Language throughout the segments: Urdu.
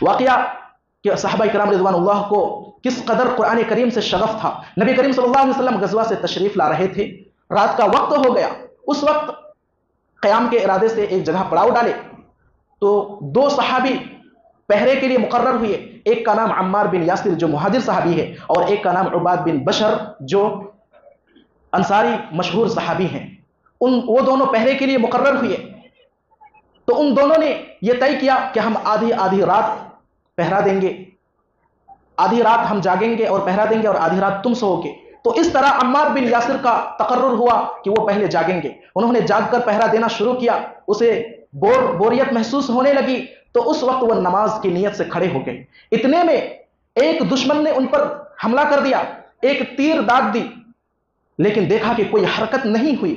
واقعہ کہ صحابہ کرام رضوان اللہ کو کس قدر قرآن کریم سے شغف تھا۔ نبی کریم صلی اللہ علیہ وسلم غزوہ سے تشریف لا رہے تھے، رات کا وقت ہو گیا، اس وقت قیام کے ارادے سے ایک جگہ پڑاؤ ڈالے تو دو صحابی پہرے کے لیے مقرر ہوئے، ایک کا نام عمار بن یاسر جو مہاجر صحابی ہے، اور ایک کا نام عباد بن بشر جو انصاری مشہور صحابی ہیں۔ وہ دونوں پہرے کے لیے مقرر ہوئے تو ان دونوں نے یہ طے کیا کہ ہم آدھی رات پہرا دیں گے، آدھی رات ہم جاگیں گے اور پہرا دیں گے اور آدھی رات تم سو گے۔ تو اس طرح عمار بن یاسر کا تقرر ہوا کہ وہ پہلے جاگیں گے، انہوں نے جاگ کر پہرا دینا شروع کیا، اسے بوریت محسوس ہونے لگی تو اس وقت وہ نماز کی نیت سے کھڑے ہو گئے۔ اتنے میں ایک دشمن نے ان پر حملہ کر دیا، ایک تیر داغ دی، لیکن دیکھا کہ کوئی حرکت نہیں ہوئی،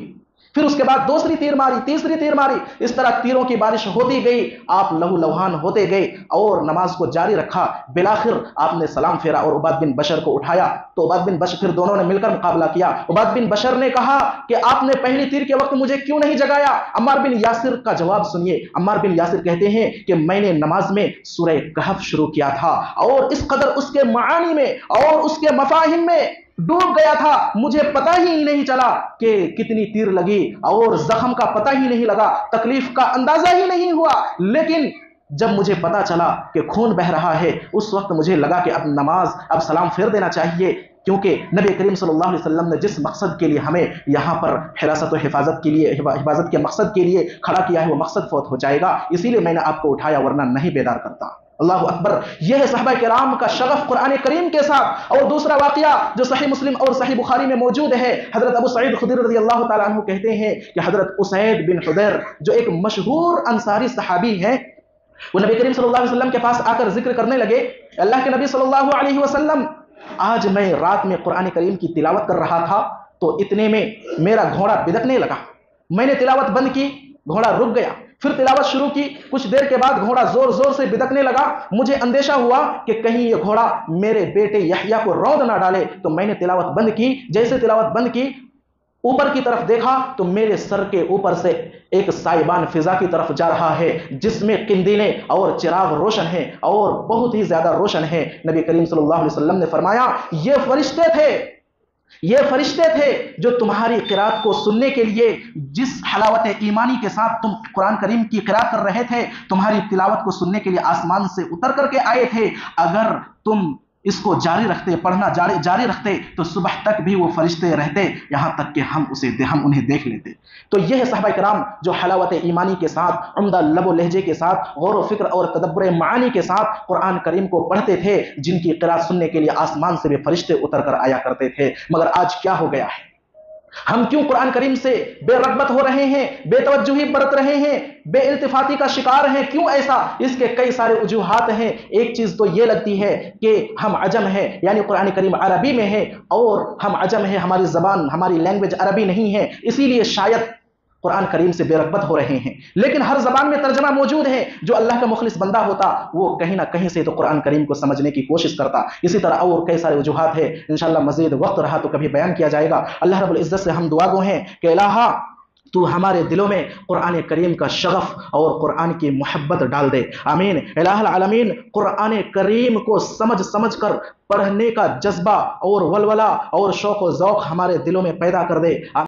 پھر اس کے بعد دوسری تیر ماری، تیسری تیر ماری، اس طرح تیروں کی بارش ہوتی گئی، آپ لہو لوہان ہوتے گئے اور نماز کو جاری رکھا۔ بالآخر آپ نے سلام پھیرا اور عباد بن بشر کو اٹھایا تو عباد بن بشر، پھر دونوں نے مل کر مقابلہ کیا۔ عباد بن بشر نے کہا کہ آپ نے پہلی تیر کے وقت مجھے کیوں نہیں جگایا؟ عمار بن یاسر کا جواب سنیے، عمار بن یاسر کہتے ہیں کہ میں نے نماز میں سورہ کہف شروع کیا تھا اور اس قدر اس کے معانی میں اور اس کے مفاہیم میں ڈوب گیا تھا، مجھے پتہ ہی نہیں چلا کہ کتنی تیر لگی اور زخم کا پتہ ہی نہیں لگا، تکلیف کا اندازہ ہی نہیں ہوا، لیکن جب مجھے پتہ چلا کہ خون بہ رہا ہے اس وقت مجھے لگا کہ اب سلام پھیر دینا چاہیے، کیونکہ نبی کریم صلی اللہ علیہ وسلم نے جس مقصد کے لیے ہمیں یہاں پر حراست و حفاظت کے لیے، حفاظت کے مقصد کے لیے کھڑا کیا ہے، وہ مقصد فوت ہو جائے گا، اسی لیے میں نے آپ کو اٹھایا ورنہ نہیں بیدار کرتا۔ اللہ اکبر، یہ ہے صحابہ کرام کا شغف قرآن کریم کے ساتھ۔ اور دوسرا واقعہ جو صحیح مسلم اور صحیح بخاری میں موجود ہے، حضرت ابو سعید خدری رضی اللہ تعالیٰ عنہ کہتے ہیں کہ حضرت اسید بن حضیر جو ایک مشہور انصاری صحابی ہیں، وہ نبی کریم صلی اللہ علیہ وسلم کے پاس آ کر ذکر کرنے لگے، اللہ کے نبی صلی اللہ علیہ وسلم، آج میں رات میں قرآن کریم کی تلاوت کر رہا تھا تو اتنے میں میرا گھوڑا بدکنے لگا، میں نے تلاوت بند کی، گھوڑا رک گیا، پھر تلاوت شروع کی، کچھ دیر کے بعد گھوڑا زور زور سے بدکنے لگا، مجھے اندیشہ ہوا کہ کہیں یہ گھوڑا میرے بیٹے یحییٰ کو روند نہ ڈالے، تو میں نے تلاوت بند کی، جیسے تلاوت بند کی اوپر کی طرف دیکھا تو میرے سر کے اوپر سے ایک سائبان فضا کی طرف جا رہا ہے جس میں قندیلیں اور چراغ روشن ہیں اور بہت ہی زیادہ روشن ہیں۔ نبی کریم صلی اللہ علیہ وسلم نے فرمایا یہ فرشتے تھے جو تمہاری قرات کو سننے کے لیے جس حلاوت ایمانی کے ساتھ تم قرآن کریم کی قرات کر رہے تھے، تمہاری تلاوت کو سننے کے لیے آسمان سے اتر کر کے آئے تھے، اگر تم اس کو جاری رکھتے، پڑھنا جاری رکھتے تو صبح تک بھی وہ فرشتے رہتے، یہاں تک کہ ہم انہیں دیکھ لیتے۔ تو یہ ہے صحابہ کرام جو حلاوت ایمانی کے ساتھ، عمدہ لب و لہجے کے ساتھ، غور و فکر اور تدبر معانی کے ساتھ قرآن کریم کو پڑھتے تھے، جن کی قرات سننے کے لیے آسمان سے بھی فرشتے اتر کر آیا کرتے تھے۔ مگر آج کیا ہو گیا ہے؟ ہم کیوں قرآن کریم سے بے رغبت ہو رہے ہیں، بے توجہی برت رہے ہیں، بے التفاتی کا شکار ہیں؟ کیوں ایسا؟ اس کے کئی سارے وجوہات ہیں۔ ایک چیز تو یہ لگتی ہے کہ ہم عجم ہیں، یعنی قرآن کریم عربی میں ہے اور ہم عجم ہیں، ہماری زبان، ہماری لینگویج عربی نہیں ہے، اسی لیے شاید قرآن کریم سے بے رغبت ہو رہے ہیں۔ لیکن ہر زبان میں ترجمہ موجود ہے، جو اللہ کا مخلص بندہ ہوتا وہ کہیں نہ کہیں سے تو قرآن کریم کو سمجھنے کی کوشش کرتا۔ اسی طرح اور کئی سارے وجوہات ہیں، انشاءاللہ مزید وقت رہا تو کبھی بیان کیا جائے گا۔ اللہ رب العزت سے ہم دعا گو ہیں کہ الہا تو ہمارے دلوں میں قرآن کریم کا شغف اور قرآن کی محبت ڈال دے، آمین۔ الہ العالمین قرآن کریم کو سمجھ کر پڑھنے کا جذبہ اور ولولہ اور شوق و ذوق ہمارے دلوں میں پیدا کر دے۔